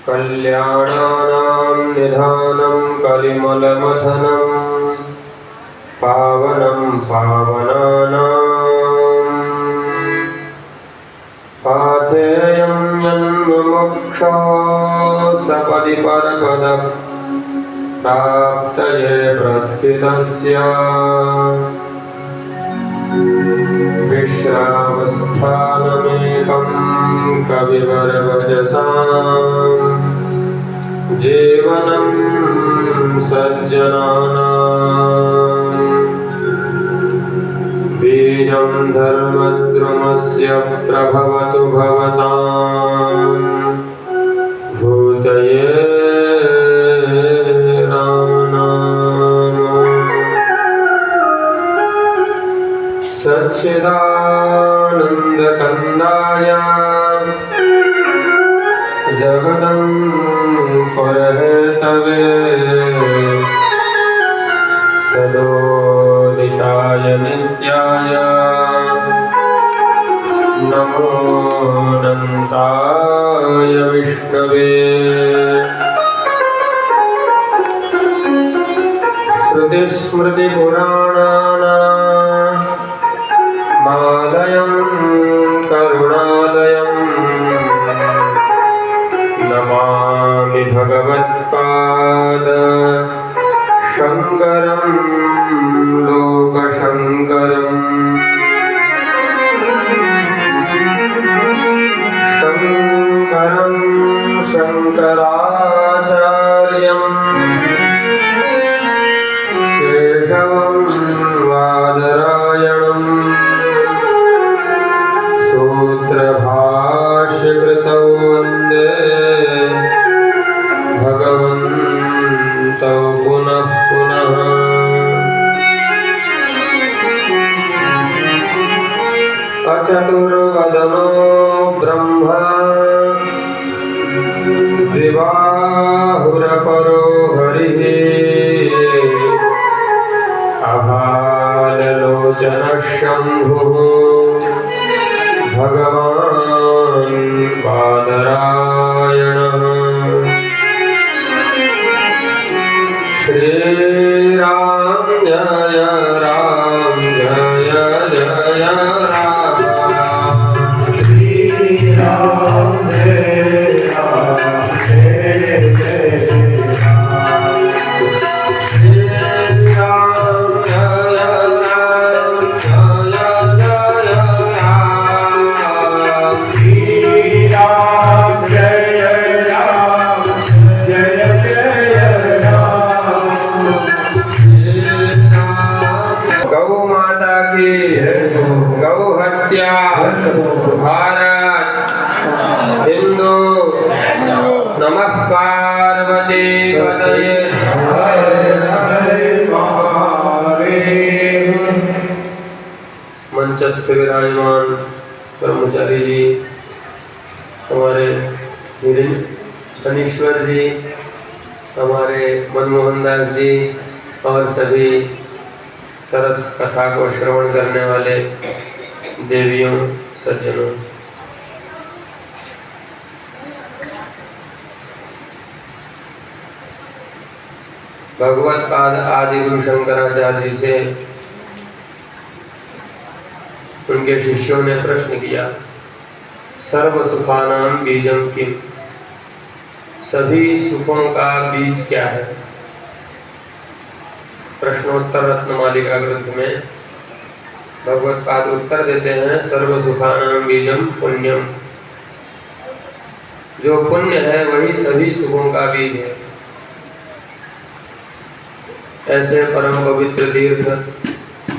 कल्याणानां निधानं कलिमलमथनं पावनं पावनानां पाथेयं यन्मुमुक्षो सपदि परपदं प्राप्तये प्रस्थितस्य विश्रामस्थानमेकं कविवरवचसां जीवनं सज्जनानां बीजं धर्मद्रुमस्य प्रभवतु भवतां भूतये सच्चिदानन्दकन्दाय जगदम्बरहेतवे सदोदिताय नित्याय नमो अनन्ताय विष्णवे श्रुतिस्मृतिपुराणानाम् आलयं करुणालयं नमामि भगवत्पाद शङ्करं लोकशङ्करं शङ्करं शङ्कराचार्यं केशवं वादरायणम् सूत्रभाष्यकृतौ वन्दे भगवन्तौ पुनः पुनः अचतुर्वदनो ब्रह्मा द्विबाहुरपरो हरिः अभाललोचनः शम्भुः भगवान् बादरायणः श्रीराम जय राम जय जय राम श्रीराम जय राम जय जय राम श्रीराम जय राम गौ माता की गौ हत्या भारत हिंदू नमः पार्वती पतये मंचस्थ विराजमान ब्रह्मचारी जी, हमारे धनीश्वर जी, हमारे मनमोहन दास जी और सभी सरस कथा को श्रवण करने वाले देवियों सज्जनों, भगवत पाद आदि गुरु शंकराचार्य जी से उनके शिष्यों ने प्रश्न किया, सर्व सुखानां बीजं किम, सभी सुखों का बीज क्या है। प्रश्नोत्तर रत्नमालिका ग्रंथ में भगवत पाद उत्तर देते हैं, सर्व सुखानां बीजं पुण्यम, जो पुण्य है वही सभी सुखों का बीज है। ऐसे परम पवित्र तीर्थ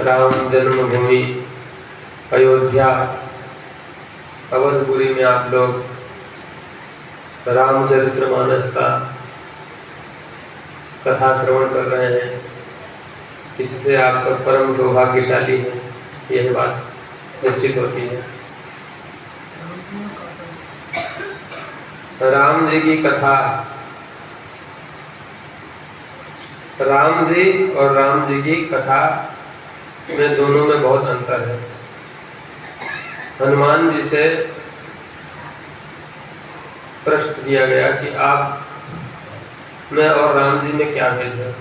राम जन्मभूमि अयोध्या अवधपुरी में आप लोग रामचरितमानस का कथा श्रवण कर रहे हैं, इससे आप सब परम सौभाग्यशाली हैं, यह बात निश्चित होती है। राम जी की कथा, राम जी और राम जी की कथा में दोनों में बहुत अंतर है। हनुमान जी से प्रश्न किया गया कि आप में और राम जी में क्या भेद है।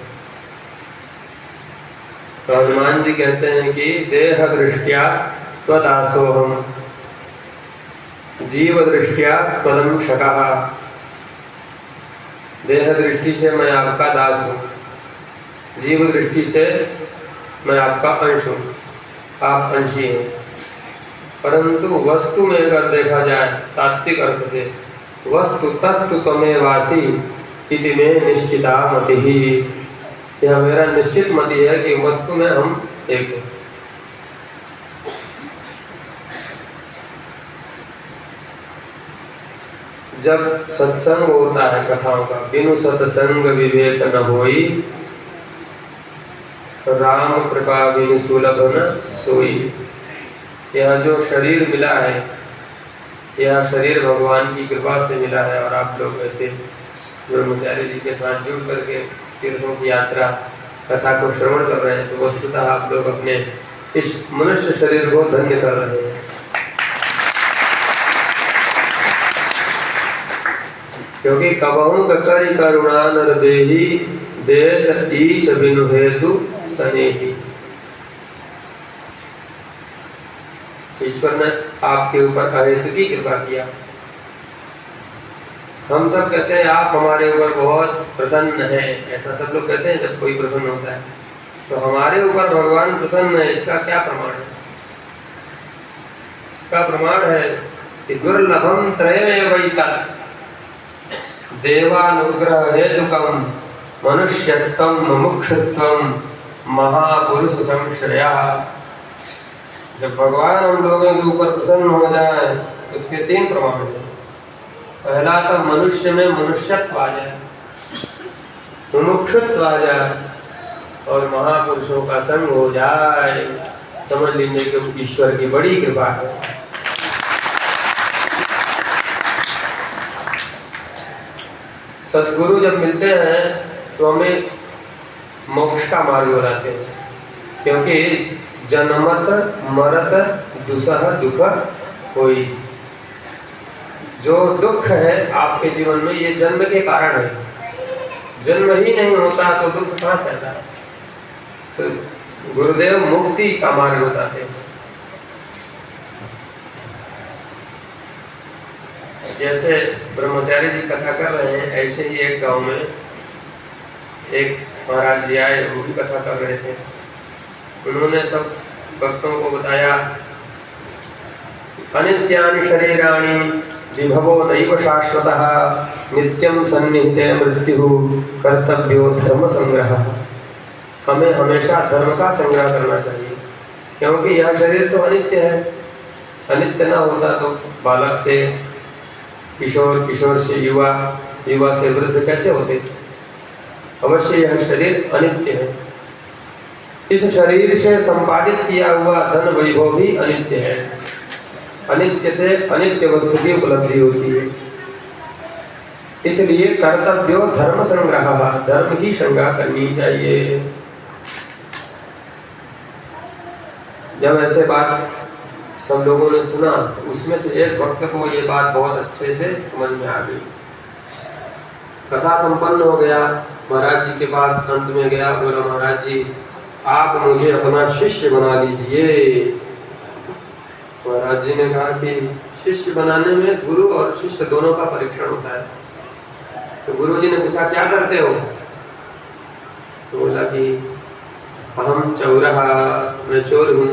तो हनुमान जी कहते हैं कि देह दृष्टिया त्वदासोहम, जीव दृष्टिया त्वदम शकः। देह दृष्टि से मैं आपका दास हूँ, जीव दृष्टि से मैं आपका अंश हूँ, आप अंशी हैं। परंतु वस्तु में अगर देखा जाए तात्विक अर्थ से, वस्तु तस्तु त्वमेवासि इति में निश्चिता मति ही, यह मेरा निश्चित मति है कि वस्तु में हम एक हैं। जब सत्संग होता है कथाओं का, बिनु सत्संग विवेक न होई, राम कृपा बिनु सुलभ न सोई। यह जो शरीर मिला है, यह शरीर भगवान की कृपा से मिला है। और आप लोग ऐसे ब्रह्मचारी जी के साथ जुड़ करके तीर्थों की यात्रा कथा को श्रवण कर रहे हैं, तो वस्तुतः आप लोग अपने इस मनुष्य शरीर को धन्य कर रहे हैं। क्योंकि कबहू ककरि करुणा नर देहि, देत ईश बिनु हेतु सनेहि। ईश्वर ने आपके ऊपर अहेतु की कृपा किया। हम सब कहते हैं आप हमारे ऊपर बहुत प्रसन्न हैं, ऐसा सब लोग कहते हैं जब कोई प्रसन्न होता है। तो हमारे ऊपर भगवान प्रसन्न है, इसका क्या प्रमाण है? इसका प्रमाण है कि दुर्लभम त्रयमेवैतत् देवानुग्रह हेतुकम मनुष्यत्वम मुमुक्षुत्वम महापुरुष संश्रया। जब भगवान हम लोगों के ऊपर प्रसन्न हो जाए, उसके 3 प्रमाण हैं। पहला तो मनुष्य में मनुष्यत्व आ जाए, मुमुक्षुत्व आ जाए और महापुरुषों का संग हो जाए। समझ लीजिए कि ईश्वर की बड़ी कृपा है। सद्गुरु जब मिलते हैं तो हमें मोक्ष का मार्ग बताते हैं, क्योंकि जन्मत मरत दुसह दुख होई। जो दुख है आपके जीवन में, ये जन्म के कारण है। जन्म ही नहीं होता तो दुख कहाँ से आता है? तो गुरुदेव मुक्ति का मार्ग बताते हैं। जैसे ब्रह्मचारी जी कथा कर रहे हैं, ऐसे ही एक गांव में एक महाराज जी आए, वो भी कथा कर रहे थे। उन्होंने सब भक्तों को बताया, अनित्यानि शरीराणि विभवो नैव शाश्वतः, नित्यं सन्निहिते मृत्यु कर्तव्यो धर्म संग्रह। हमें हमेशा धर्म का संग्रह करना चाहिए, क्योंकि यह शरीर तो अनित्य है। अनित्य ना होता तो बालक से किशोर, किशोर से युवा, युवा से वृद्ध कैसे होते? अवश्य यह शरीर अनित्य है। इस शरीर से संपादित किया हुआ धन वैभव भी अनित्य है। अनित्य से अनित्य वस्तु की उपलब्धि होती है। इसलिए कर्तव्यो धर्म संग्रह, धर्म की संग्रह करनी चाहिए। जब ऐसे बात सब लोगों ने सुना तो उसमें से एक भक्त को ये बात बहुत अच्छे से समझ में आ गई। कथा संपन्न हो गया, महाराज जी के पास अंत में गया, बोला महाराज जी आप मुझे अपना शिष्य बना लीजिए। महाराज जी ने कहा कि शिष्य बनाने में गुरु और शिष्य दोनों का परीक्षण होता है। तो गुरु जी ने पूछा क्या करते हो? तो बोला कि अहम चौरहा, मैं चोर हूँ।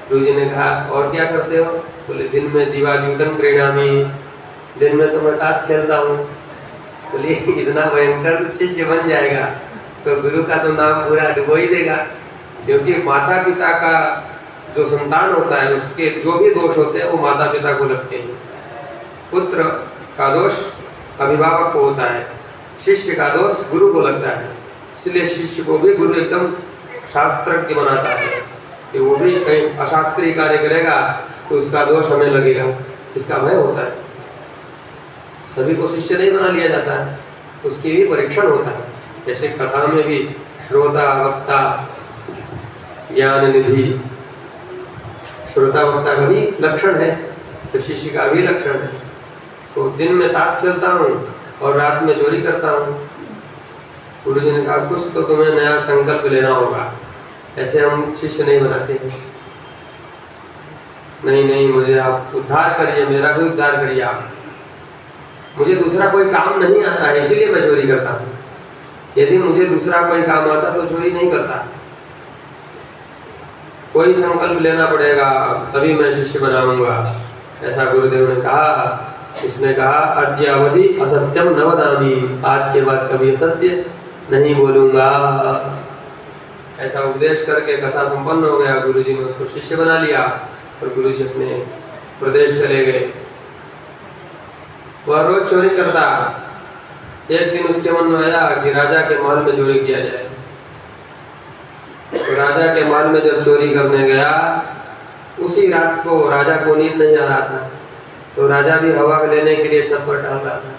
गुरु जी ने कहा और क्या करते हो? बोले दिन में दिवाद्यूतम क्रीडामी, दिन में तो मैं ताश खेलता हूँ। बोले इतना भयंकर शिष्य बन जाएगा तो गुरु का तो नाम पूरा डुबो ही देगा। क्योंकि माता पिता का जो संतान होता है उसके जो भी दोष होते हैं वो माता पिता को लगते हैं। पुत्र का दोष अभिभावक को होता है, शिष्य का दोष गुरु को लगता है। इसलिए शिष्य को भी गुरु एकदम शास्त्रज्ञ बनाता है कि वो भी कहीं अशास्त्रीय कार्य करेगा तो उसका दोष हमें लगेगा, इसका भय होता है। सभी को शिष्य नहीं बना लिया जाता है, उसकी भी परीक्षण होता है। जैसे कथा में भी श्रोता वक्ता ज्ञान निधि, श्रोता वक्ता का भी लक्षण है तो शिष्य का भी लक्षण है। तो दिन में ताश खेलता हूँ और रात में चोरी करता हूँ। गुरु जी ने कहा कुछ तो तुम्हें नया संकल्प लेना होगा, ऐसे हम शिष्य नहीं बनाते हैं। नहीं नहीं, मुझे आप उद्धार करिए, मेरा भी उद्धार करिए आप। मुझे दूसरा कोई काम नहीं आता है, इसीलिए मैं चोरी करता हूँ। यदि मुझे दूसरा कोई काम आता तो चोरी नहीं करता। कोई संकल्प लेना पड़ेगा, तभी मैं शिष्य बनाऊंगा, ऐसा गुरुदेव ने कहा। उसने कहा अद्यावधि असत्यम न वदामि, आज के बाद कभी असत्य नहीं बोलूंगा। ऐसा उपदेश करके कथा संपन्न हो गया। गुरुजी ने उसको शिष्य बना लिया और गुरुजी अपने प्रदेश चले गए। वह रोज चोरी करता। एक दिन उसके मन में आया कि राजा के महल में चोरी किया जाए। तो राजा के महल में जब चोरी करने गया, उसी रात को राजा को नींद नहीं आ रहा था, तो राजा भी हवा लेने के लिए छत पर टहल रहा था।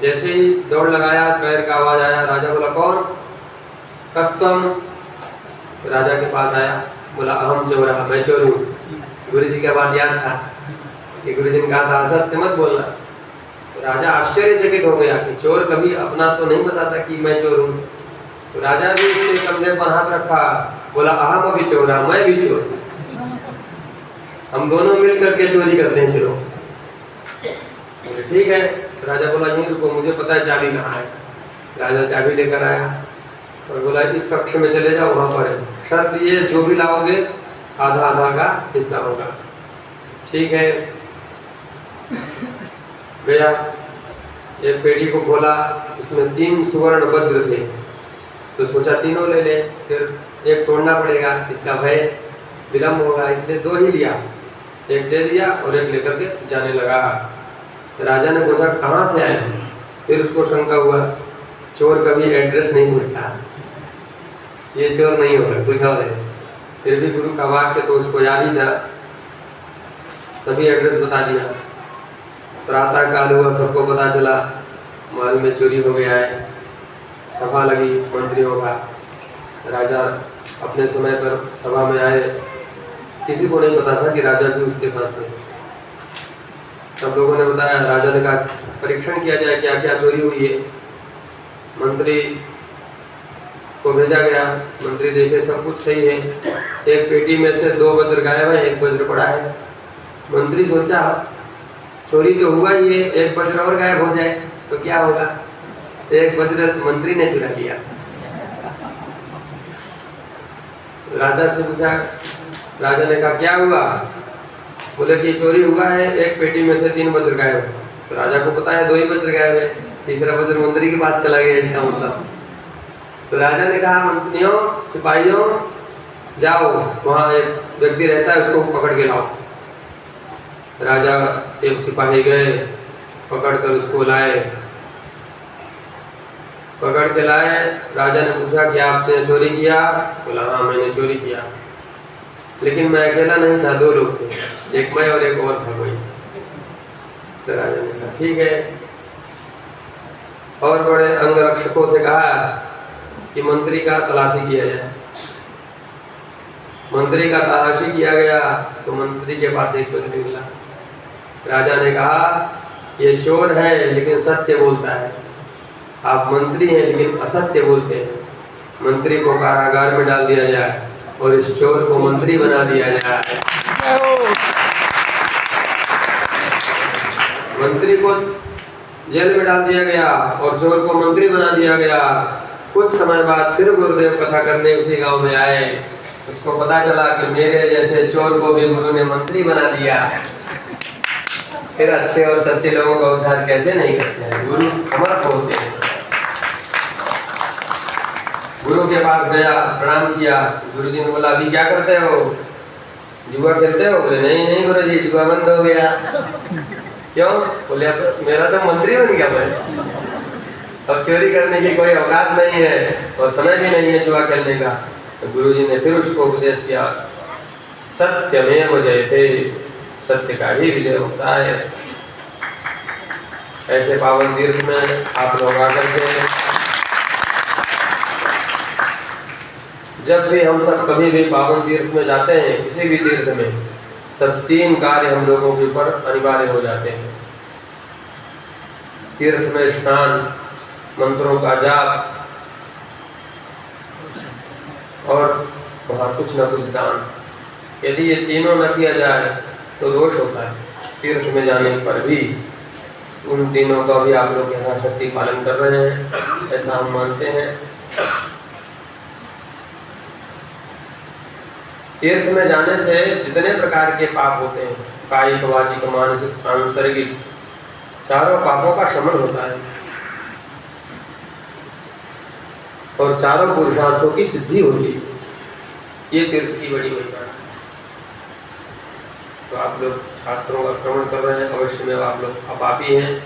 जैसे ही दौड़ लगाया, पैर का आवाज आया, राजा बोला कौन? कस्तम। राजा के पास आया, बोला अहम चोर, मैं चोर हूँ। गुरु जी का बात याद था कि गुरु जी ने कहा था असत्य मत बोलना। तो राजा आश्चर्यचकित हो गया कि चोर कभी अपना तो नहीं बताता कि मैं चोर हूँ। तो राजा भी उसके कंधे पर हाथ रखा, बोला अहम अभी चोर, मैं भी चोर हूँ, हम दोनों मिल करके चोरी करते हैं, चलो। बोले ठीक है। राजा बोला यहीं रुको, मुझे पता है चाबी कहाँ है। राजा चाबी लेकर आया और बोला इस कक्ष में चले जाओ, वहां पर है, शर्त ये जो भी लाओगे आधा आधा का हिस्सा होगा। ठीक है। गया, एक पेटी को खोला, उसमें 3 सुवर्ण वज्र थे। तो सोचा तीनों ले ले, फिर एक तोड़ना पड़ेगा, इसका भय विलम्ब होगा, इसलिए 2 ही लिया। एक दे दिया और एक लेकर के जाने लगा। राजा ने पूछा कहाँ से आए? फिर उसको शंका हुआ, चोर कभी एड्रेस नहीं पूछता, ये चोर नहीं होगा, कुछ और है। फिर भी गुरु का वाक्य तो उसको याद ही था, सभी एड्रेस बता दिया। प्रातः काल हुआ, सबको पता चला महल में चोरी हो गया है। सभा लगी मंत्रियों का। राजा अपने समय पर सभा में आए, किसी को नहीं पता था कि राजा भी उसके साथ थे। सब लोगों ने बताया, राजा ने कहा परीक्षण किया जाए क्या क्या चोरी हुई है। मंत्री को भेजा गया, मंत्री देखे सब कुछ सही है। एक पेटी में से 2 वज्र गायब है, 1 वज्र पड़ा है। मंत्री सोचा चोरी तो हुआ ही है, 1 वज्र और गायब हो जाए तो क्या होगा। 1 वज्र मंत्री ने चुरा लिया। राजा से पूछा, राजा ने कहा क्या हुआ? बोले कि चोरी हुआ है, एक पेटी में से 3 वज्र गायब है। तो राजा को पता है 2 ही वज्र गायब है, तीसरा वज्र मंत्री के पास चला गया, इसका मतलब। तो राजा ने कहा मंत्रियों सिपाहियों जाओ, वहाँ एक व्यक्ति रहता है, उसको पकड़ के लाओ। राजा के सिपाही गए, पकड़ कर उसको लाए। पकड़ के लाए, राजा ने पूछा कि आपने चोरी किया? बोला हाँ मैंने चोरी किया, लेकिन मैं अकेला नहीं था, 2 लोग थे, एक मैं और एक और था कोई। तो राजा ने कहा ठीक है। और बड़े अंगरक्षकों से कहा कि मंत्री का तलाशी किया जाए। मंत्री का तलाशी किया गया तो मंत्री के पास 1 वज्र मिला। राजा ने कहा ये चोर है लेकिन सत्य बोलता है, आप मंत्री हैं लेकिन असत्य बोलते हैं। मंत्री को कारागार में डाल दिया जाए और इस चोर को मंत्री बना दिया जाए। मंत्री को जेल में डाल दिया गया और चोर को मंत्री बना दिया गया। कुछ समय बाद फिर गुरुदेव कथा करने उसी गांव में आए। उसको पता चला कि मेरे जैसे चोर को भी गुरु ने मंत्री बना दिया। फिर अच्छे और सच्चे लोगों का उद्धार कैसे नहीं करते हैं, गुरु समर्थ होते हैं। गुरु के पास गया, प्रणाम किया। गुरु जी ने बोला अभी क्या करते हो, जुआ खेलते हो? बोले नहीं नहीं गुरु जी, जुआ बंद हो गया। क्यों? बोले अब मेरा तो मंत्री बन गया, मैं अब चोरी करने की कोई औकात नहीं है और समय भी नहीं है जुआ खेलने का। तो गुरु जी ने फिर उसको उपदेश किया, सत्यमेव जयते, सत्य का ही विजय होता है। ऐसे पावन तीर्थ में आप लोग आकर के, जब भी हम सब कभी भी पावन तीर्थ में जाते हैं, किसी भी तीर्थ में, तब 3 कार्य हम लोगों के ऊपर अनिवार्य हो जाते हैं। तीर्थ में स्नान, मंत्रों का जाप और वहाँ कुछ न कुछ दान। यदि ये तीनों न किया जाए तो दोष होता है। तीर्थ में जाने पर भी उन तीनों का भी आप लोग यथाशक्ति पालन कर रहे हैं, ऐसा हम मानते हैं। तीर्थ में जाने से जितने प्रकार के पाप होते हैं, कायिक, वाचिक, मानसिक, सांसर्गिक, चारों पापों का शमन होता है और चारों पुरुषार्थों की सिद्धि होती है। ये तीर्थ की बड़ी महिमा है। तो आप लोग शास्त्रों का श्रवण कर रहे हैं, अवश्य में आप लोग अपापी हैं,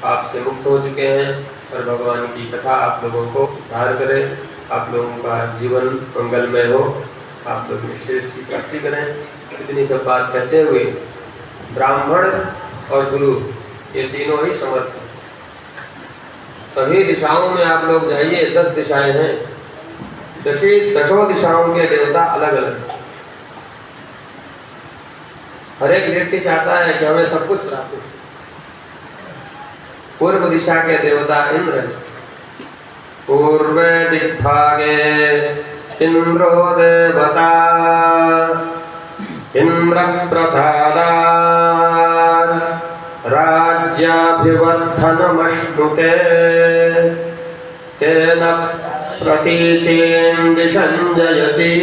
पाप से मुक्त हो चुके हैं और भगवान की कथा आप लोगों को उद्धार करे, आप लोगों का जीवन मंगलमय हो, आप लोग निश्चय की प्राप्ति करें। इतनी सब बात कहते हुए ब्राह्मण और गुरु ये तीनों ही समर्थ हैं। सभी दिशाओं में आप लोग जाइए, 10 दिशाएं हैं, दशों दिशाओं के देवता अलग अलग। हर एक व्यक्ति चाहता है कि हमें सब कुछ प्राप्त हो। पूर्व दिशा के देवता इंद्र है। पूर्वे दिग्भागे इंद्रो देवता इंद्र प्रसादात् राज्याभिवर्धनमश्नुते तेन प्रतीचीं दिशं जयति।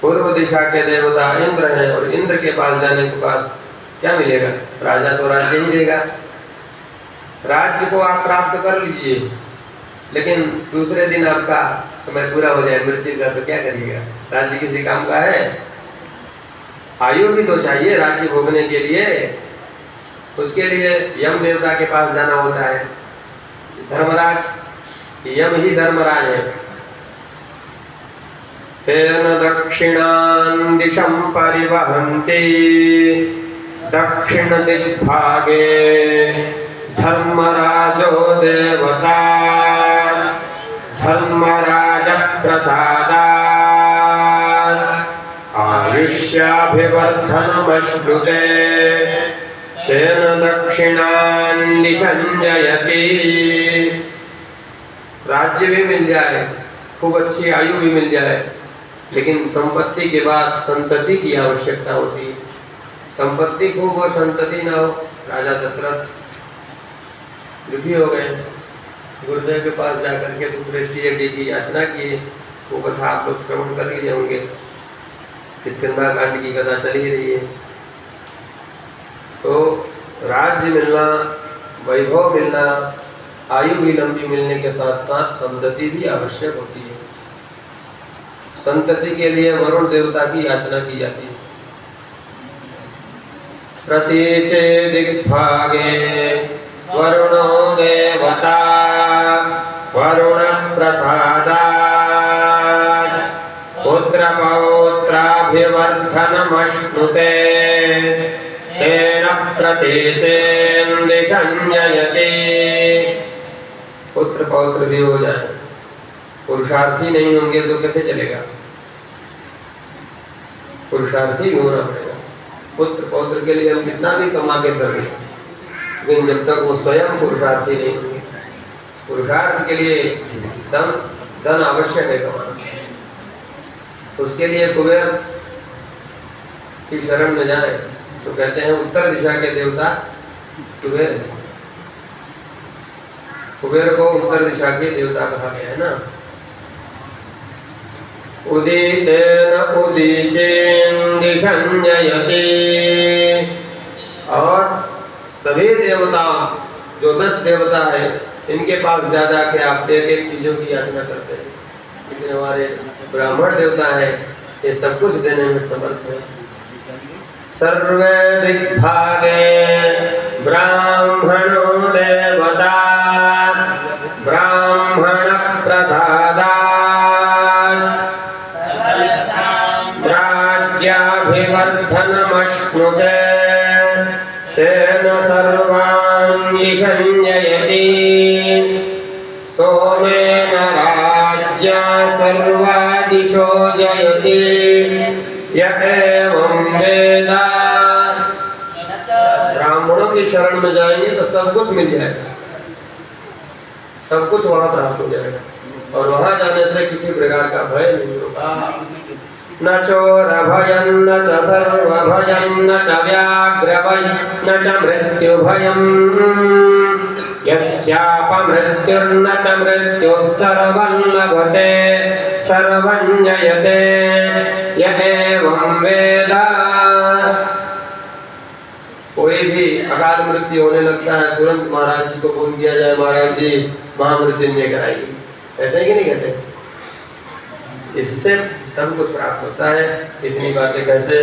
पूर्व दिशा के देवता इंद्र हैं और इंद्र के पास जाने के पास क्या मिलेगा? राजा तो राज्य ही देगा। राज्य को आप प्राप्त कर लीजिए, लेकिन दूसरे दिन आपका समय पूरा हो जाए मृत्यु का, तो क्या करिएगा? राज्य किसी काम का है? आयु भी तो चाहिए राज्य भोगने के लिए। उसके लिए यम देवता के पास जाना होता है। धर्मराज, यम ही धर्मराज है। तेन दक्षिणां दिशं परिवहन्ति दक्षिण दिग्भागे धर्मराजो देवता धर्मराज प्रसादात् आयुष्याभिवर्धनमश्नुते तेन दक्षिणां दिशं जयति। राज्य भी मिल जाए, खूब अच्छी आयु भी मिल जाए, लेकिन संपत्ति के बाद संतति की आवश्यकता होती है। संपत्ति खूब और संतति ना हो। राजा दशरथ दुखी हो गए, गुरुदेव के पास जाकर के पुत्रष्टि यज्ञ की याचना किए। वो कथा आप लोग श्रवण कर लिए होंगे, किष्किंधा कांड की कथा चल ही रही है। तो राज्य मिलना, वैभव मिलना, आयु भी लंबी मिलने के साथ साथ संतति भी आवश्यक होती है। संतति के लिए वरुण देवता की याचना की जाती है। प्रतीचे दिग्भागे वरुणो देवता वरुण प्रसादात् पुत्रपौत्राभिवर्धनमश्नुते तेन प्रतीचेन दिशं जयति। पुत्र पौत्र भी हो जाए, पुरुषार्थी नहीं होंगे तो कैसे चलेगा? पुरुषार्थी भी होना पड़ेगा। पुत्र पौत्र के लिए हम कितना भी कमा के कर लें, लेकिन जब तक वो स्वयं पुरुषार्थी नहीं होंगे। पुरुषार्थ के लिए धन आवश्यक है कमाना। उसके लिए कुबेर की शरण में जाए तो कहते हैं उत्तर दिशा के देवता कुबेर। कुबेर को उत्तर दिशा के देवता कहा गया है ना। उदितेन उदीचेन दिशं जयति। और सभी देवता जो 10 देवता है, इनके पास जा के आप एक एक चीजों की याचना करते हैं। लेकिन हमारे ब्राह्मण देवता है, ये सब कुछ देने में समर्थ है। सर्वे दिग्भागे ब्राह्मणो देवता ब्राह्मण प्रसादात् राज्याभिवर्धनमश्नुते तेन सर्वान् दिशं जयति। सोमेन राज्या सर्वा दिशो जयति य एवं वेद। ब्राह्मणों की शरण में जाएंगे तो सब कुछ मिल जाएगा, सब कुछ वहां प्राप्त हो जाएगा, और वहां जाने से किसी प्रकार का भय नहीं होगा। न चोर भयं न च सर्व भयं न च व्याघ्र भयं न च मृत्यु भयं, यस्यापमृत्युर्न च मृत्युः सर्वं लभते सर्वं जयते य एवं वेद। कोई भी अकाल मृत्यु होने लगता है, तुरंत महाराज जी को फोन किया जाए, महाराज जी महामृत्युंजय कराइए, कहते हैं कि नहीं कहते? इससे सब कुछ प्राप्त होता है। इतनी बातें कहते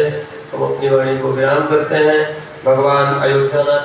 हम अपनी वाणी को विराम करते हैं। भगवान अयोध्यानाथ